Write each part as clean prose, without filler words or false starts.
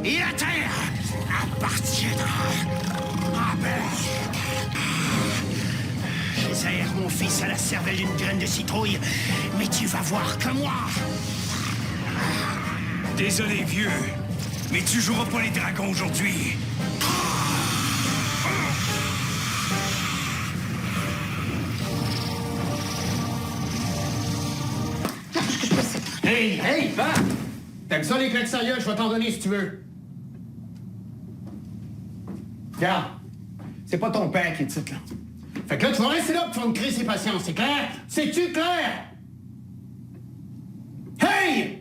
et la terre appartiendra à Berk. Zère, mon fils, a la cervelle d'une graine de citrouille, mais tu vas voir que moi... Désolé, vieux, mais tu joueras pas les dragons aujourd'hui. Hey, hey, va! T'aimes ça les claques sérieux? Je vais t'en donner si tu veux. Regarde, c'est pas ton père qui est titre, là. Fait que là, tu vas rester là pour faire me créer ses patience, c'est clair? C'est-tu clair? Hey!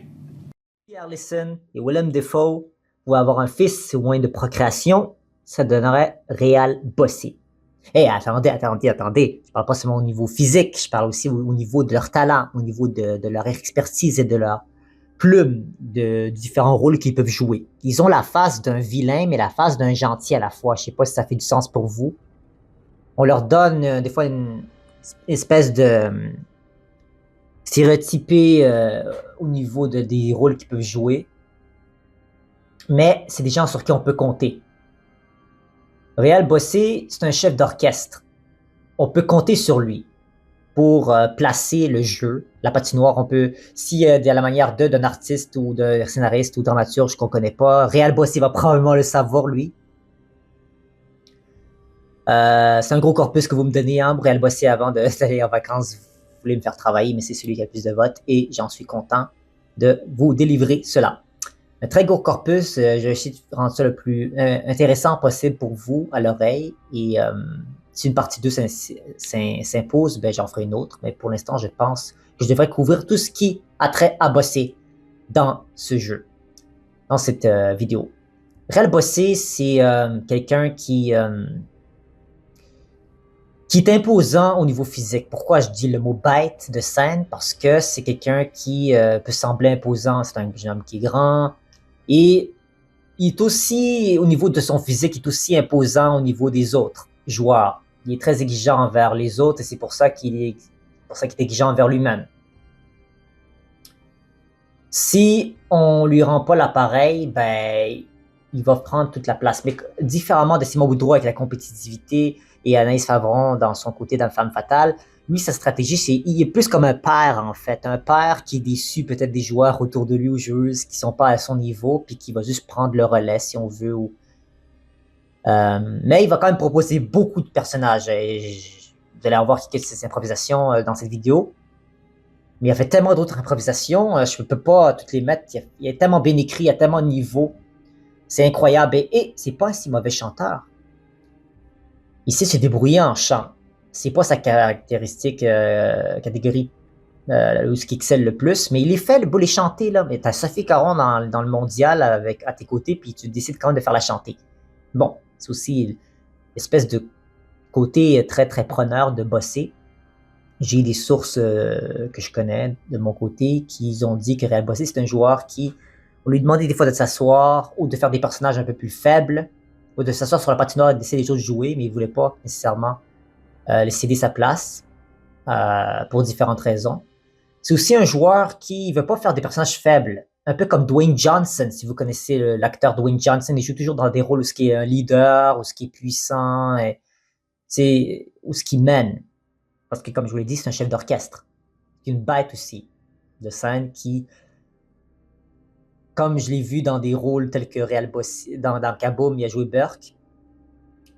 Allison et Willem Dafoe pouvaient avoir un fils au moins de procréation, ça donnerait Réal Bossé. Hey, attendez. Je parle pas seulement au niveau physique, je parle aussi au niveau de leur talent, au niveau de leur expertise et de leur plume de différents rôles qu'ils peuvent jouer. Ils ont la face d'un vilain, mais la face d'un gentil à la fois. Je sais pas si ça fait du sens pour vous. On leur donne des fois une espèce de stéréotypé au niveau des rôles qu'ils peuvent jouer. Mais c'est des gens sur qui on peut compter. Réal Bossé, c'est un chef d'orchestre. On peut compter sur lui pour placer le jeu, la patinoire. On peut, si de la manière d'un artiste ou d'un scénariste ou dramaturge qu'on connaît pas, Réal Bossé va probablement le savoir, lui. C'est un gros corpus que vous me donnez, hein, Réal Bossé, avant d'aller en vacances. Vous voulez me faire travailler, mais c'est celui qui a le plus de votes et j'en suis content de vous délivrer cela. Un très gros corpus, je vais essayer de rendre ça le plus intéressant possible pour vous à l'oreille. Et si une partie 2 s'impose, ben, j'en ferai une autre. Mais pour l'instant, je pense que je devrais couvrir tout ce qui a trait à Bossé dans ce jeu, dans cette vidéo. Réal Bossé, c'est quelqu'un qui est imposant au niveau physique. Pourquoi je dis le mot bête de scène? Parce que c'est quelqu'un qui peut sembler imposant. C'est un jeune homme qui est grand. Et il est aussi, au niveau de son physique, il est aussi imposant au niveau des autres joueurs. Il est très exigeant envers les autres et c'est pour ça qu'il est exigeant envers lui-même. Si on lui rend pas l'appareil, ben, il va prendre toute la place. Mais différemment de Simon Boudreau avec la compétitivité et Anaïs Favron dans son côté dans Femme Fatale, lui, sa stratégie, il est plus comme un père, en fait. Un père qui est déçu peut-être des joueurs autour de lui ou joueuses qui sont pas à son niveau, puis qui va juste prendre le relais, si on veut. Mais il va quand même proposer beaucoup de personnages. Et vous allez avoir quelques improvisations dans cette vidéo. Mais il y a fait tellement d'autres improvisations, je ne peux pas toutes les mettre. Il est tellement bien écrit, il y a tellement de niveaux. C'est incroyable. Et c'est pas un si mauvais chanteur. Il sait se débrouiller en chant. C'est pas sa caractéristique catégorie où ce qui excelle le plus, mais il est fait pour les chanter, là. Mais t'as Sophie Caron dans le mondial à tes côtés, puis tu décides quand même de faire la chanter. Bon, c'est aussi une espèce de côté très très preneur de Bossé. J'ai des sources que je connais de mon côté qui ont dit que Réal Bossé, c'est un joueur qui, on lui demandait des fois de s'asseoir ou de faire des personnages un peu plus faibles, ou de s'asseoir sur la patinoire et d'essayer des choses de jouer, mais il voulait pas nécessairement céder sa place pour différentes raisons. C'est aussi un joueur qui ne veut pas faire des personnages faibles, un peu comme Dwayne Johnson, si vous connaissez l'acteur Dwayne Johnson, il joue toujours dans des rôles où ce qui est un leader, où ce qui est puissant, et où ce qui mène. Parce que, comme je vous l'ai dit, c'est un chef d'orchestre. C'est une bête aussi de scène qui, comme je l'ai vu dans des rôles tels que Réal Bossé, dans Kaboom, il a joué Burke.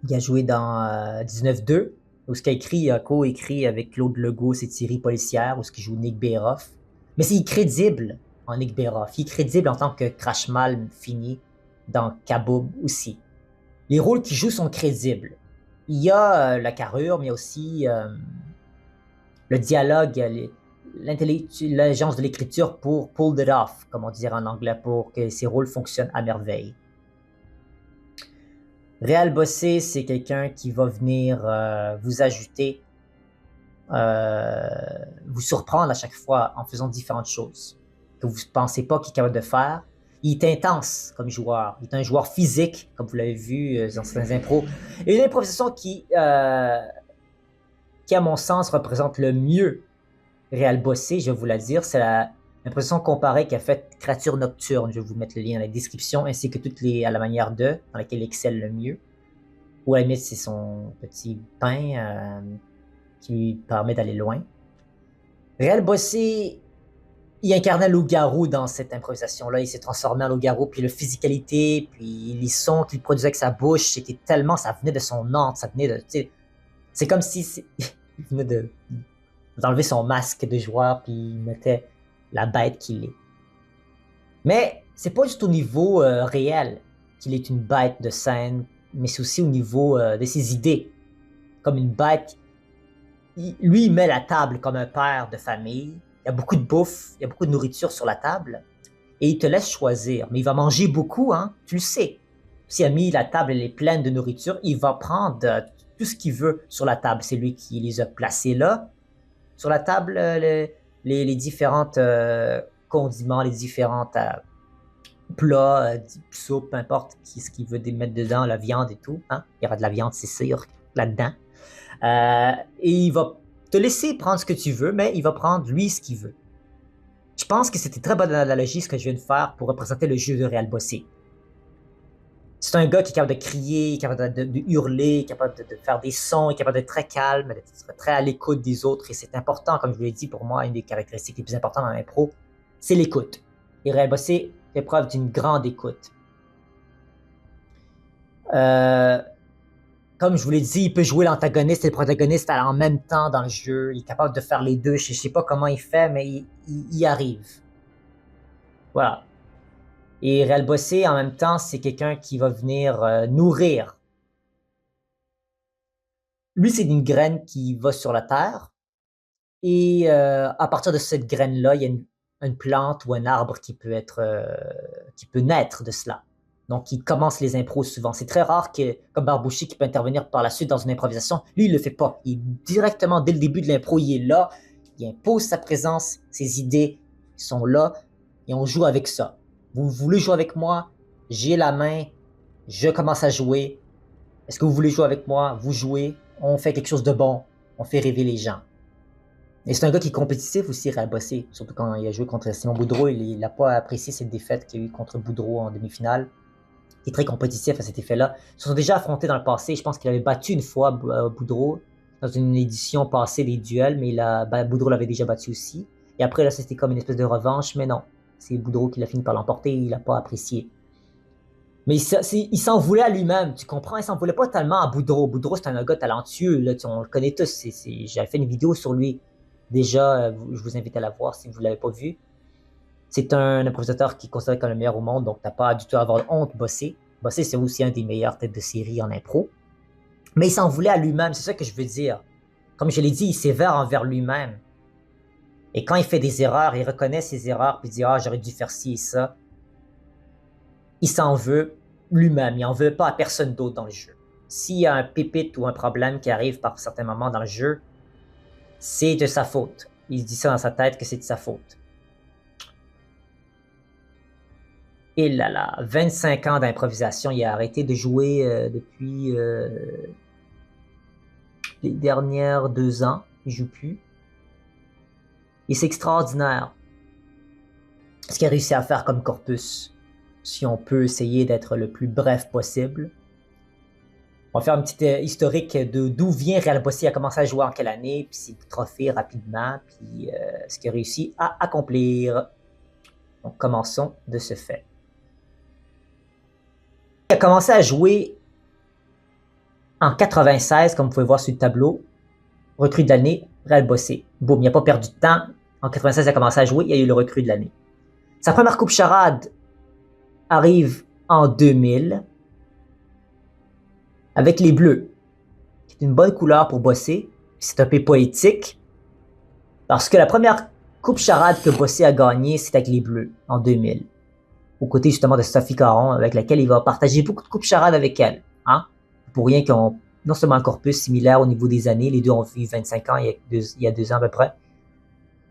Il a joué dans 19-2, où ce qu'il a co-écrit avec Claude Legault, c'est Thierry Policière, où ce qui joue Nick Béroff. Mais c'est crédible en Nick Béroff. Il est crédible en tant que Crash Mal fini dans Kaboom aussi. Les rôles qu'il joue sont crédibles. Il y a la carrure, mais il y a aussi le dialogue, l'intelligence de l'écriture pour pull it off, comme on dirait en anglais, pour que ces rôles fonctionnent à merveille. Réal Bossé, c'est quelqu'un qui va venir vous ajouter, vous surprendre à chaque fois en faisant différentes choses que vous ne pensez pas qu'il est capable de faire. Il est intense comme joueur. Il est un joueur physique, comme vous l'avez vu dans certains impros. Et une improvisation qui, à mon sens, représente le mieux Réal Bossé, je vais vous la dire, c'est Impression comparée qui a fait Créature Nocturne. Je vais vous mettre le lien dans la description, ainsi que toutes les à la manière de, dans laquelle il excelle le mieux. Ou à la limite, c'est son petit pain qui lui permet d'aller loin. Réal Bossé, il incarnait le loup-garou dans cette improvisation-là. Il s'est transformé en loup-garou, puis la physicalité, puis les sons qu'il produisait avec sa bouche, c'était tellement, ça venait de son âme, ça venait de, c'est comme si il venait d'enlever son masque de joueur, puis il mettait la bête qu'il est. Mais c'est pas juste au niveau réel qu'il est une bête de scène, mais c'est aussi au niveau de ses idées. Comme une bête, lui, il met la table comme un père de famille. Il y a beaucoup de bouffe, il y a beaucoup de nourriture sur la table, et il te laisse choisir. Mais il va manger beaucoup, hein, tu le sais. S'il a mis la table, elle est pleine de nourriture, il va prendre tout ce qu'il veut sur la table. C'est lui qui les a placés là. Sur la table, les différents condiments, les différents plats, soupes, peu importe ce qu'il veut mettre dedans, la viande et tout. Hein? Il y aura de la viande, c'est sûr, là-dedans. Et il va te laisser prendre ce que tu veux, mais il va prendre, lui, ce qu'il veut. Je pense que c'était très bonne analogie ce que je viens de faire pour représenter le jeu de Réal Bossé. C'est un gars qui est capable de crier, capable de hurler, capable de faire des sons, capable d'être très calme, d'être très à l'écoute des autres. Et c'est important, comme je vous l'ai dit, pour moi, une des caractéristiques les plus importantes dans l'impro, c'est l'écoute. Et Réal Bossé fait preuve d'une grande écoute. Comme je vous l'ai dit, il peut jouer l'antagoniste et le protagoniste en même temps dans le jeu. Il est capable de faire les deux. Je ne sais pas comment il fait, mais il y arrive. Voilà. Et Réal Bossé, en même temps, c'est quelqu'un qui va venir nourrir. Lui, c'est une graine qui va sur la terre. Et à partir de cette graine-là, il y a une plante ou un arbre qui peut naître de cela. Donc, il commence les impros souvent. C'est très rare que, comme Barbouchi, qui peut intervenir par la suite dans une improvisation, lui, il le fait pas. Il directement, dès le début de l'impro, il est là, il impose sa présence, ses idées sont là, et on joue avec ça. Vous voulez jouer avec moi? J'ai la main, je commence à jouer. Est-ce que vous voulez jouer avec moi? Vous jouez, on fait quelque chose de bon, on fait rêver les gens. Et c'est un gars qui est compétitif aussi, Réal Bossé, surtout quand il a joué contre Simon Boudreau, il n'a pas apprécié cette défaite qu'il y a eu contre Boudreau en demi-finale. Il est très compétitif à cet effet-là. Ils se sont déjà affrontés dans le passé. Je pense qu'il avait battu une fois Boudreau dans une édition passée des duels, mais Boudreau l'avait déjà battu aussi. Et après, là, c'était comme une espèce de revanche, mais non. C'est Boudreau qui l'a fini par l'emporter et il n'a pas apprécié. Mais il s'en voulait à lui-même, tu comprends? Il s'en voulait pas tellement à Boudreau. Boudreau, c'est un gars talentueux, là, on le connaît tous. J'avais fait une vidéo sur lui. Déjà, je vous invite à la voir si vous ne l'avez pas vu. C'est un improvisateur qui est considéré comme le meilleur au monde, donc t'as pas du tout à avoir honte, Bossé. Bossé, c'est aussi un des meilleurs têtes de série en impro. Mais il s'en voulait à lui-même, c'est ça que je veux dire. Comme je l'ai dit, il est sévère envers lui-même. Et quand il fait des erreurs, il reconnaît ses erreurs, puis il dit « Ah, j'aurais dû faire ci et ça ». Il s'en veut lui-même, il n'en veut pas à personne d'autre dans le jeu. S'il y a un pépite ou un problème qui arrive par certains moments dans le jeu, c'est de sa faute. Il se dit ça dans sa tête que c'est de sa faute. Et là là, 25 ans d'improvisation, il a arrêté de jouer depuis les dernières 2 ans. Il ne joue plus. Et c'est extraordinaire ce qu'il a réussi à faire comme corpus. Si on peut essayer d'être le plus bref possible. On va faire une petite historique de d'où vient Réal Bossé. Il a commencé à jouer en quelle année, puis ses trophées rapidement, puis ce qu'il a réussi à accomplir. Donc commençons de ce fait. Il a commencé à jouer en 96, comme vous pouvez voir sur le tableau. Recrue de l'année, Réal Bossé. Boum, il n'a pas perdu de temps. En 96, il a commencé à jouer, il y a eu le recrue de l'année. Sa première coupe charade arrive en 2000 avec les Bleus. C'est une bonne couleur pour Bossé. C'est un peu poétique parce que la première coupe charade que Bossé a gagnée, c'est avec les Bleus en 2000. Aux côtés justement de Sophie Caron, avec laquelle il va partager beaucoup de coupes charades avec elle. Hein? Pour rien qu'ils ont non seulement un corpus similaire au niveau des années, les deux ont eu 25 ans il y a 2 ans à peu près,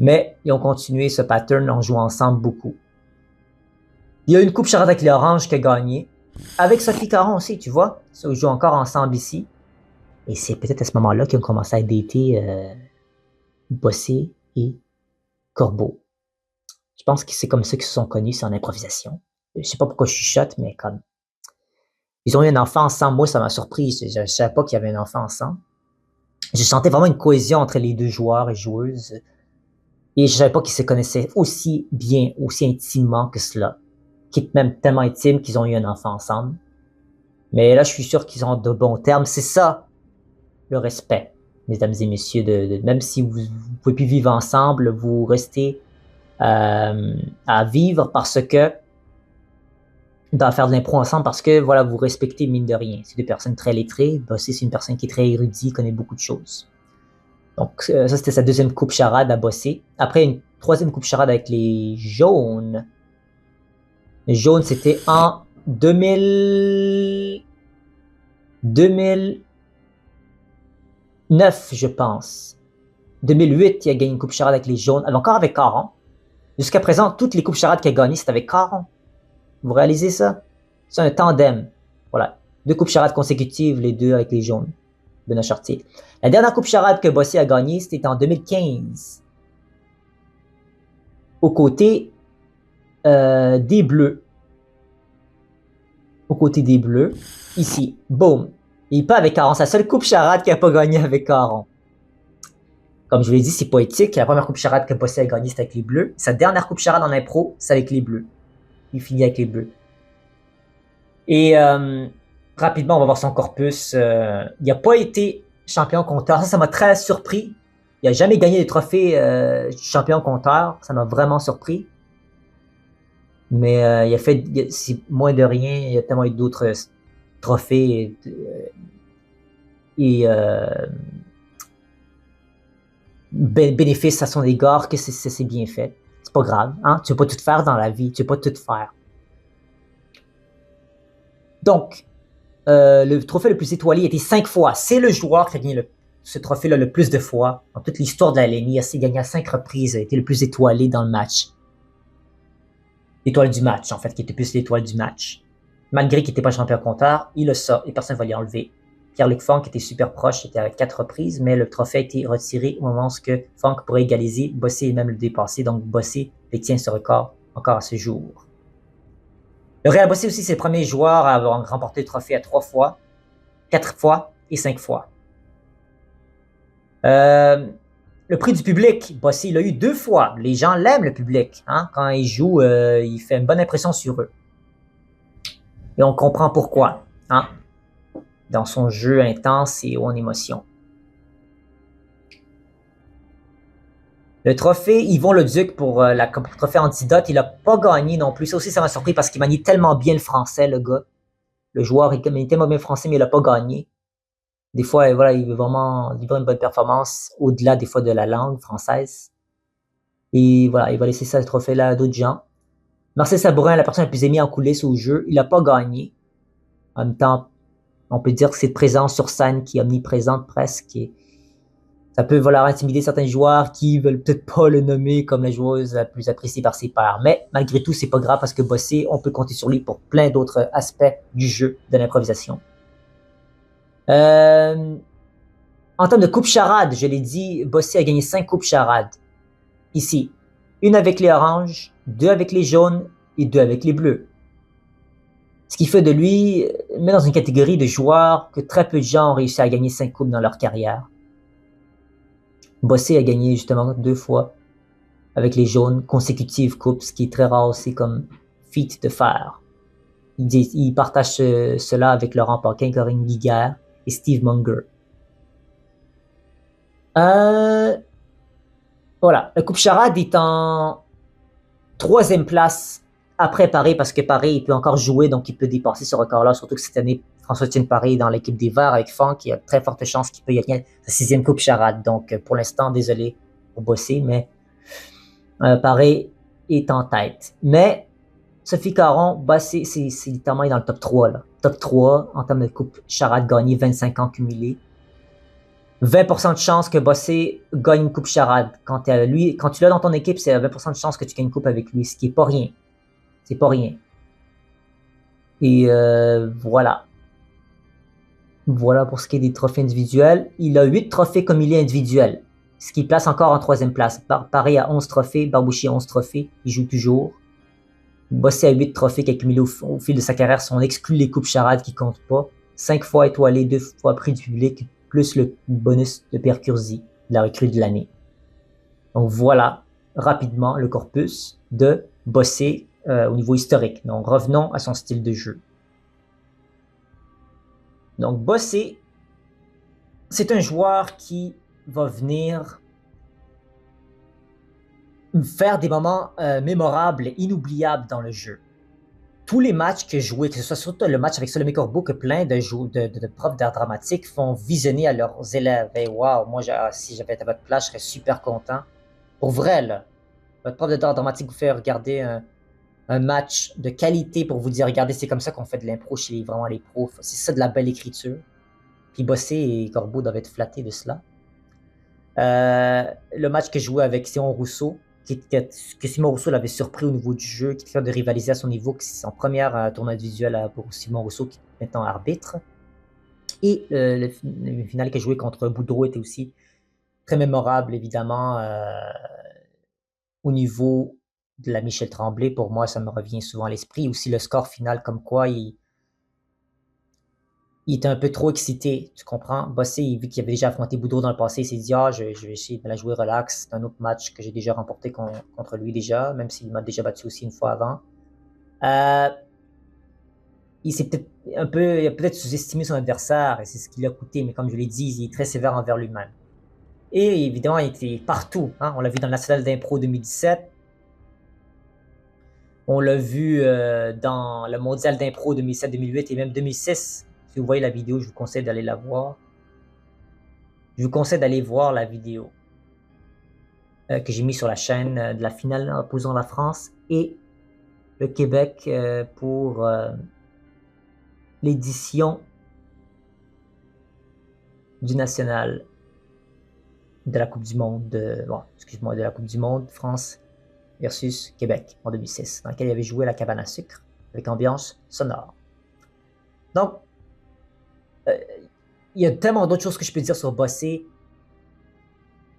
mais ils ont continué ce pattern en jouant ensemble beaucoup. Il y a une coupe charade avec les Oranges qui a gagné, avec Sophie Caron aussi, tu vois, ils jouent encore ensemble ici, et c'est peut-être à ce moment-là qu'ils ont commencé à dater Bossé et Corbeau. Je pense que c'est comme ça qu'ils se sont connus, c'est en improvisation. Je sais pas pourquoi je chuchote, mais comme ils ont eu un enfant ensemble, moi ça m'a surpris, je savais pas qu'il y avait un enfant ensemble. Je sentais vraiment une cohésion entre les deux joueurs et joueuses. Et je savais pas qu'ils se connaissaient aussi bien, aussi intimement que cela. Qui est même tellement intime qu'ils ont eu un enfant ensemble. Mais là, je suis sûr qu'ils ont de bons termes. C'est ça, le respect, mesdames et messieurs. Même si vous pouvez plus vivre ensemble, vous restez à vivre parce que d'en faire de l'impro ensemble parce que voilà, vous respectez mine de rien. C'est des personnes très lettrées. Bossé, c'est une personne qui est très érudite, connaît beaucoup de choses. Donc ça, c'était sa deuxième coupe charade à Bossé. Après, une troisième coupe charade avec les jaunes. Les jaunes, c'était en 2009, je pense. 2008, il a gagné une coupe charade avec les jaunes, encore avec Caron. Jusqu'à présent, toutes les coupes charades qu'il a gagnées, c'était avec Caron. Vous réalisez ça? C'est un tandem. Voilà. 2 coupes charades consécutives, les deux avec les jaunes. Benoît Chartier. La dernière coupe charade que Bossé a gagnée, c'était en 2015. Aux côtés des Bleus. Aux côtés des Bleus. Ici. Boom. Il part avec Caron. C'est la seule coupe charade qu'il n'a pas gagnée avec Caron. Comme je vous l'ai dit, c'est poétique. La première coupe charade que Bossé a gagnée, c'est avec les Bleus. Sa dernière coupe charade en impro, c'est avec les Bleus. Il finit avec les Bleus. Et rapidement, on va voir son corpus. Il n'a pas été champion compteur. Ça m'a très surpris. Il n'a jamais gagné des trophées champion compteur. Ça m'a vraiment surpris. Mais il a fait, c'est moins de rien. Il y a tellement eu d'autres trophées et bénéfices à son égard que c'est bien fait. C'est pas grave. Hein? Tu ne peux pas tout faire dans la vie. Tu ne peux pas tout faire. Donc, le trophée le plus étoilé a été 5 fois. C'est le joueur qui a gagné ce trophée-là le plus de fois. Dans toute l'histoire de la LNI, il a gagné à 5 reprises. Il a été le plus étoilé dans le match. L'étoile du match, en fait, qui était plus l'étoile du match. Malgré qu'il n'était pas champion compteur, il a ça et personne ne va lui enlever. Pierre-Luc Funk était super proche, était avec 4 reprises, mais le trophée a été retiré au moment où Funk pourrait égaliser, Bossé et même le dépasser. Donc Bossé détient ce record encore à ce jour. Le Real Bossé aussi, c'est le premier joueur à avoir remporté le trophée à 3 fois, 4 fois et 5 fois. Le prix du public, Bossé, il l'a eu 2 fois. Les gens l'aiment, le public. Hein? Quand il joue, il fait une bonne impression sur eux. Et on comprend pourquoi. Hein? Dans son jeu intense et en émotion. Le trophée Yvon Leduc pour le trophée Antidote, il n'a pas gagné non plus. Ça aussi, ça m'a surpris parce qu'il manie tellement bien le français, le gars. Le joueur, il manie tellement bien le français, mais il n'a pas gagné. Des fois, voilà, il veut vraiment livrer une bonne performance au-delà des fois de la langue française. Et voilà, il va laisser ça, le trophée-là à d'autres gens. Marcel Sabourin, la personne la plus aimée en coulisses au jeu, il n'a pas gagné. En même temps, on peut dire que c'est présence sur scène qui est omniprésente presque. Et ça peut voilà, intimider certains joueurs qui veulent peut-être pas le nommer comme la joueuse la plus appréciée par ses pairs. Mais malgré tout, c'est pas grave parce que Bossé, on peut compter sur lui pour plein d'autres aspects du jeu, de l'improvisation. En termes de coupe charade, je l'ai dit, Bossé a gagné 5 coupes charades. Ici, une avec les oranges, 2 avec les jaunes et 2 avec les bleus. Ce qui fait de lui, met dans une catégorie de joueurs que très peu de gens ont réussi à gagner 5 coupes dans leur carrière. Bossé a gagné justement 2 fois avec les jaunes consécutives coupes, ce qui est très rare aussi comme feat de faire. Il partage cela avec Laurent Paquin, Corinne Guiguère et Steve Munger. Voilà, la coupe charade est en 3e place après Paris, parce que Paris, il peut encore jouer, donc il peut dépasser ce record-là, surtout que cette année, François-Étienne Paris est dans l'équipe des Verts avec Funk, il y a très forte chance qu'il peut y gagner sa 6e coupe charade. Donc, pour l'instant, désolé pour Bossé, mais Paris est en tête. Mais Sophie Caron, Bossé, c'est littéralement dans le top 3, là. Top 3 en termes de coupe charade gagnée, 25 ans cumulés. 20% de chance que Bossé gagne une coupe charade. Quand tu l'as dans ton équipe, c'est 20% de chance que tu gagnes une coupe avec lui, ce qui est pas rien. C'est pas rien. Et voilà. Voilà pour ce qui est des trophées individuels. Il a 8 trophées comme il est individuel. Ce qui place encore en troisième place. Pareil à 11 trophées, Barbouchi 11 trophées, il joue toujours. Bossé à 8 trophées qu'il a cumulés au fil de sa carrière, si on exclut les coupes charades qui comptent pas. 5 fois étoilé, 2 fois prix du public, plus le bonus de Pierre Curzi, la recrue de l'année. Donc voilà, rapidement, le corpus de Bossé au niveau historique. Donc revenons à son style de jeu. Donc Bossé, c'est un joueur qui va venir faire des moments mémorables et inoubliables dans le jeu. Tous les matchs que je jouais, que ce soit surtout le match avec Solomé Corbeau, que plein de profs d'art dramatique font visionner à leurs élèves. Et waouh, moi, si j'avais été à votre place, je serais super content. Pour vrai, là, votre prof d'art dramatique vous fait regarder un match de qualité pour vous dire, regardez, c'est comme ça qu'on fait de l'impro chez vraiment les pros. C'est ça de la belle écriture. Puis Bossé et Corbeau doivent être flattés de cela. Le match que je jouais avec Simon Rousseau, que Simon Rousseau l'avait surpris au niveau du jeu, qui était capable de rivaliser à son niveau, que c'est son premier tournoi individuel pour Simon Rousseau, qui est maintenant arbitre. Et le final que je jouais contre Boudreau était aussi très mémorable, évidemment, au niveau de la Michel Tremblay. Pour moi, ça me revient souvent à l'esprit. Aussi le score final, comme quoi il était un peu trop excité, tu comprends? Bossé, vu qu'il avait déjà affronté Boudreau dans le passé, il s'est dit « Ah, je vais essayer de la jouer relax. » C'est un autre match que j'ai déjà remporté contre lui déjà, même s'il m'a déjà battu aussi une fois avant. Il s'est peut-être il a peut-être sous-estimé son adversaire, et c'est ce qui lui a coûté, mais comme je l'ai dit, il est très sévère envers lui-même. Et évidemment, il était partout. Hein? On l'a vu dans le National d'Impro 2017. On l'a vu dans le Mondial d'Impro 2007-2008 et même 2006. Si vous voyez la vidéo, je vous conseille d'aller la voir. Je vous conseille d'aller voir la vidéo que j'ai mise sur la chaîne de la finale opposant la France et le Québec pour l'édition du National de la Coupe du Monde, de la Coupe du Monde, France versus Québec en 2006, dans lequel il avait joué la cabane à sucre avec ambiance sonore. Donc, il y a tellement d'autres choses que je peux dire sur Bossé. Tu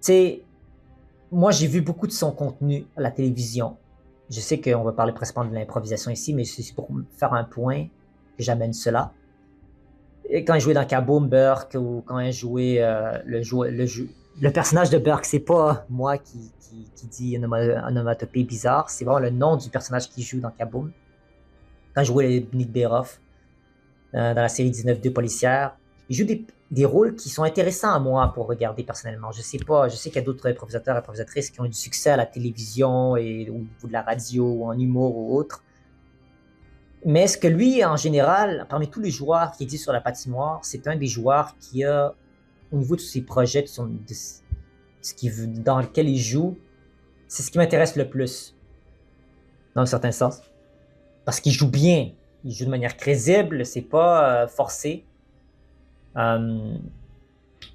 sais, moi j'ai vu beaucoup de son contenu à la télévision. Je sais qu'on va parler principalement de l'improvisation ici, mais c'est pour faire un point que j'amène cela. Et quand il jouait dans Kaboom Burke ou quand il jouait le personnage de Burke, c'est pas moi qui dis une onomatopée bizarre, c'est vraiment le nom du personnage qui joue dans Kaboom. Quand il jouait Nick Beroff dans la série 19-2 policière, il joue des rôles qui sont intéressants à moi pour regarder personnellement. Je sais qu'il y a d'autres improvisateurs et improvisatrices qui ont eu du succès à la télévision et au niveau de la radio ou en humour ou autre. Mais est-ce que lui, en général, parmi tous les joueurs qui existent sur la patinoire, c'est un des joueurs qui a, au niveau de ses projets, dans lequel il joue, c'est ce qui m'intéresse le plus, dans un certain sens. Parce qu'il joue bien, il joue de manière crédible, c'est pas forcé.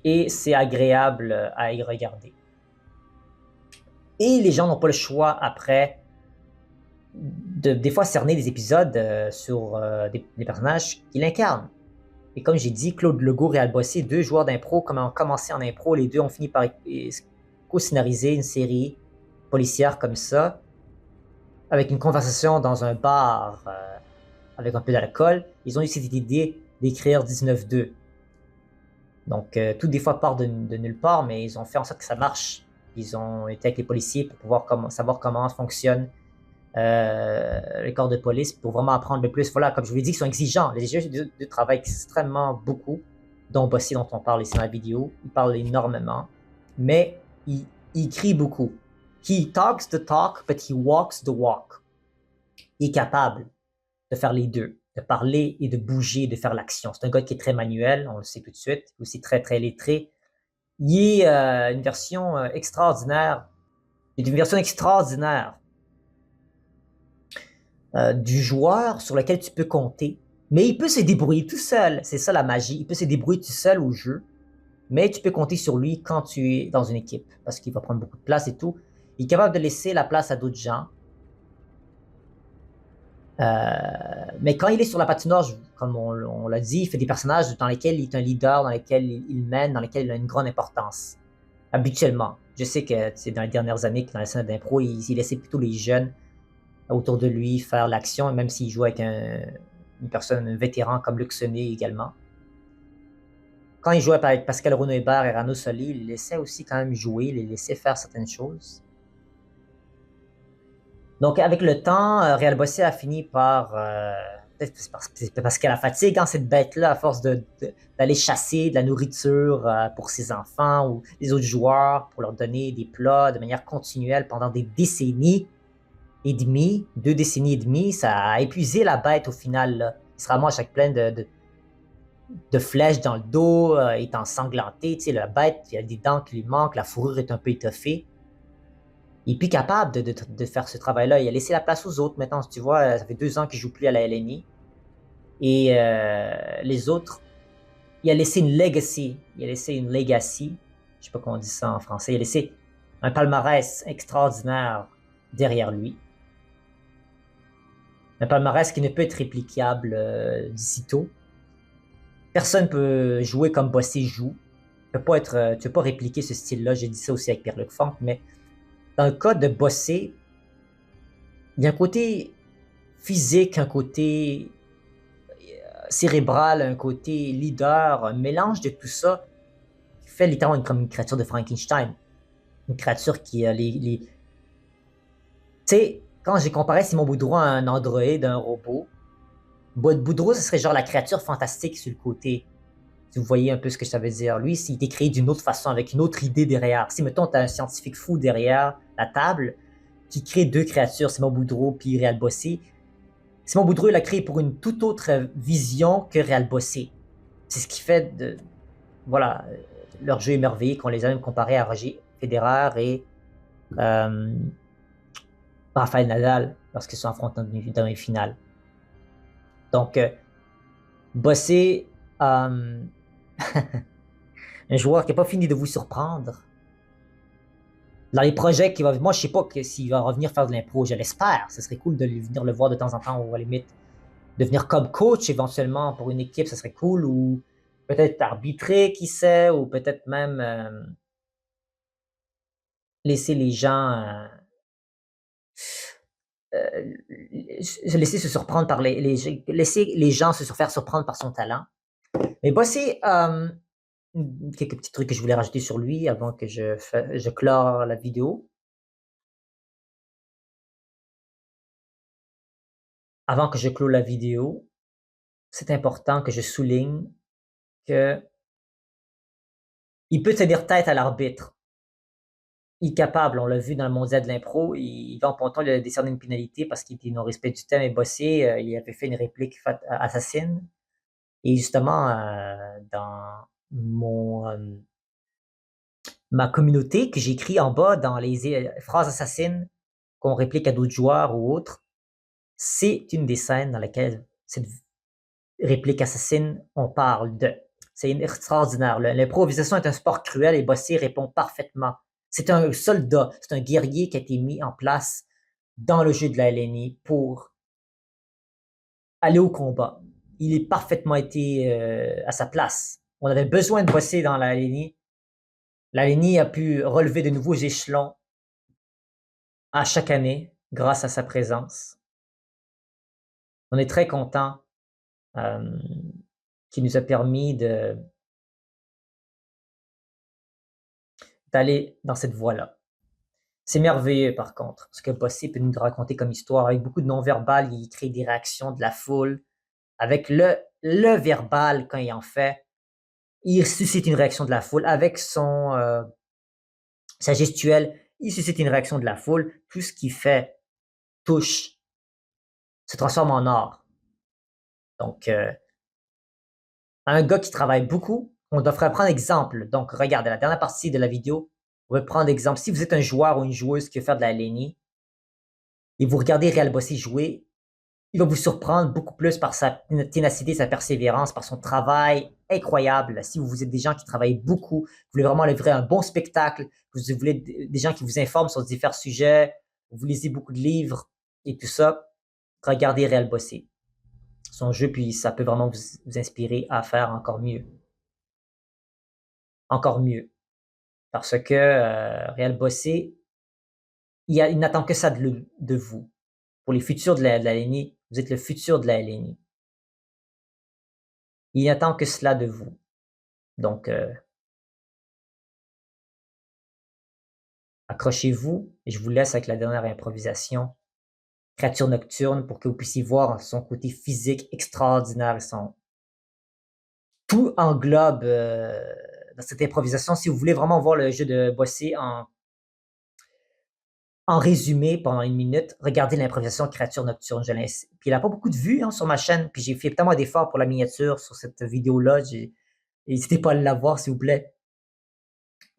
Et c'est agréable à y regarder. Et les gens n'ont pas le choix après des fois cerner des épisodes sur des personnages qu'il incarne. Et comme j'ai dit, Claude Legault et Al Bossé, deux joueurs d'impro, ont commencé en impro, les deux ont fini par co-scénariser une série policière comme ça, avec une conversation dans un bar avec un peu d'alcool. Ils ont eu cette idée d'écrire 19-2. Donc, tout des fois part de nulle part, mais ils ont fait en sorte que ça marche. Ils ont été avec les policiers pour pouvoir savoir comment fonctionne les corps de police, pour vraiment apprendre le plus. Voilà, comme je vous l'ai dit, ils sont exigeants. Les juges de travail extrêmement beaucoup, dont Bossé, dont on parle ici dans la vidéo. Il parle énormément, mais il écrit beaucoup. He talks the talk, but he walks the walk. Il est capable de faire les deux, de parler et de bouger, de faire l'action. C'est un gars qui est très manuel, on le sait tout de suite, aussi très, très lettré. Il est une version extraordinaire. Il est une version extraordinaire du joueur sur lequel tu peux compter. Mais il peut se débrouiller tout seul. C'est ça la magie. Il peut se débrouiller tout seul au jeu. Mais tu peux compter sur lui quand tu es dans une équipe. Parce qu'il va prendre beaucoup de place et tout. Il est capable de laisser la place à d'autres gens. Mais quand il est sur la patinoire, comme on l'a dit, il fait des personnages dans lesquels il est un leader, dans lesquels il mène, dans lesquels il a une grande importance. habituellement. Je sais que dans les dernières années, dans la scène d'impro, il laissait plutôt les jeunes autour de lui faire l'action, même s'il jouait avec une personne, un vétéran comme Luc Sonnet également. Quand il jouait avec Pascal Renaud-Hébert et Rano Soli, il laissait aussi quand même jouer, il les laissait faire certaines choses. Donc, avec le temps, Réal Bossé a fini par... peut-être parce qu'elle a fatigue, hein, cette bête-là, à force d'aller chasser de la nourriture pour ses enfants ou les autres joueurs, pour leur donner des plats de manière continuelle pendant des décennies et demie, 2 décennies et demie, ça a épuisé la bête au final. Là. Il se ramasse avec plein de flèches dans le dos, est ensanglanté. Tu sais, la bête, il y a des dents qui lui manquent, la fourrure est un peu étoffée. Il est plus capable de faire ce travail-là. Il a laissé la place aux autres. Maintenant, tu vois, ça fait 2 ans qu'il joue plus à la LNI. Et les autres, il a laissé une legacy. Il a laissé une legacy. Je sais pas comment on dit ça en français. Il a laissé un palmarès extraordinaire derrière lui. Un palmarès qui ne peut être réplicable d'ici-tôt. Personne ne peut jouer comme Bossé joue. Tu ne peux pas répliquer ce style-là. J'ai dit ça aussi avec Pierre-Luc Funk, mais dans le cas de Bossé, il y a un côté physique, un côté cérébral, un côté leader, un mélange de tout ça qui fait littéralement comme une créature de Frankenstein. Une créature qui a les... Tu sais, quand j'ai comparé Simon Boudreau à un androïde, un robot, Boudreau, ce serait genre la créature fantastique sur le côté. Si vous voyez un peu ce que ça veut dire. Lui, il était créé d'une autre façon, avec une autre idée derrière. Si, mettons, tu as un scientifique fou derrière la table qui crée 2 créatures, Simon Boudreau puis Réal Bossé, Simon Boudreau, il a créé pour une toute autre vision que Réal Bossé. C'est ce qui fait voilà, leur jeu émerveillé qu'on les a même comparés à Roger Federer et Rafael Nadal lorsqu'ils sont affrontés dans les finales. Donc, Bossé, un joueur qui n'a pas fini de vous surprendre. Dans les projets qu'il va... Moi, je sais pas s'il va revenir faire de l'impro, je l'espère. Ce serait cool de venir le voir de temps en temps, ou à la limite, devenir comme coach éventuellement pour une équipe, ce serait cool, ou peut-être arbitrer, qui sait, ou peut-être même laisser les gens... laisser se surprendre par laisser les gens se faire surprendre par son talent. Mais Bossé, quelques petits trucs que je voulais rajouter sur lui avant que je clore la vidéo. Avant que je clore la vidéo, c'est important que je souligne que il peut tenir tête à l'arbitre. Il est capable, on l'a vu dans le mondial de l'impro, Yvan Ponton il a décerné une pénalité parce qu'il était non-respect du thème et Bossé, il avait fait une réplique assassine. Et justement, dans ma communauté que j'écris en bas dans les phrases assassines qu'on réplique à d'autres joueurs ou autres, c'est une des scènes dans laquelle cette réplique assassine, on parle de. C'est extraordinaire. L'improvisation est un sport cruel et Bossé répond parfaitement. C'est un soldat, c'est un guerrier qui a été mis en place dans le jeu de la LNI pour aller au combat. Il est parfaitement été à sa place. On avait besoin de Bossé dans la LNI. La LNI a pu relever de nouveaux échelons à chaque année grâce à sa présence. On est très content qu'il nous a permis d'aller dans cette voie-là. C'est merveilleux par contre, ce que Bossé peut nous raconter comme histoire. Avec beaucoup de non-verbal, il crée des réactions de la foule. Avec le verbal, quand il en fait, il suscite une réaction de la foule. Avec sa gestuelle, il suscite une réaction de la foule. Tout ce qu'il fait touche, se transforme en or. Donc, un gars qui travaille beaucoup, on devrait prendre exemple. Donc, regardez, la dernière partie de la vidéo, on va prendre exemple. Si vous êtes un joueur ou une joueuse qui veut faire de la LNI et vous regardez Réal Bossé jouer, il va vous surprendre beaucoup plus par sa ténacité, sa persévérance, par son travail incroyable. Si vous êtes des gens qui travaillent beaucoup, vous voulez vraiment livrer un bon spectacle, vous voulez des gens qui vous informent sur différents sujets, vous lisez beaucoup de livres et tout ça, regardez Réal Bossé. Son jeu, puis ça peut vraiment vous inspirer à faire encore mieux. Encore mieux. Parce que Réal Bossé, il n'attend que ça de vous. Pour les futurs de la LNI, vous êtes le futur de la LNI. Il n'attend que cela de vous. Donc, accrochez-vous et je vous laisse avec la dernière improvisation. Créature nocturne pour que vous puissiez voir son côté physique extraordinaire et son... Tout englobe dans cette improvisation. Si vous voulez vraiment voir le jeu de Bossé en résumé pendant 1 minute, regardez l'improvisation Créature nocturne. Puis il n'a pas beaucoup de vues sur ma chaîne, puis j'ai fait tellement d'efforts pour la miniature sur cette vidéo-là. N'hésitez pas à la voir, s'il vous plaît.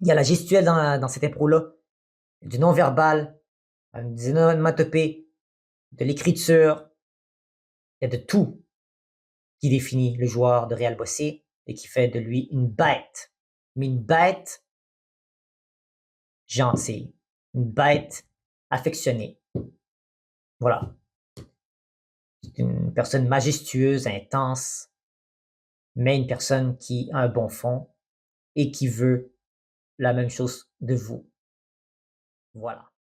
Il y a la gestuelle dans cette impro-là, du non-verbal, des onomatopées, de l'écriture, il y a de tout qui définit le joueur de Réal Bossé et qui fait de lui une bête. Mais une bête gentille, une bête affectionnée. Voilà. C'est une personne majestueuse, intense, mais une personne qui a un bon fond et qui veut la même chose de vous. Voilà.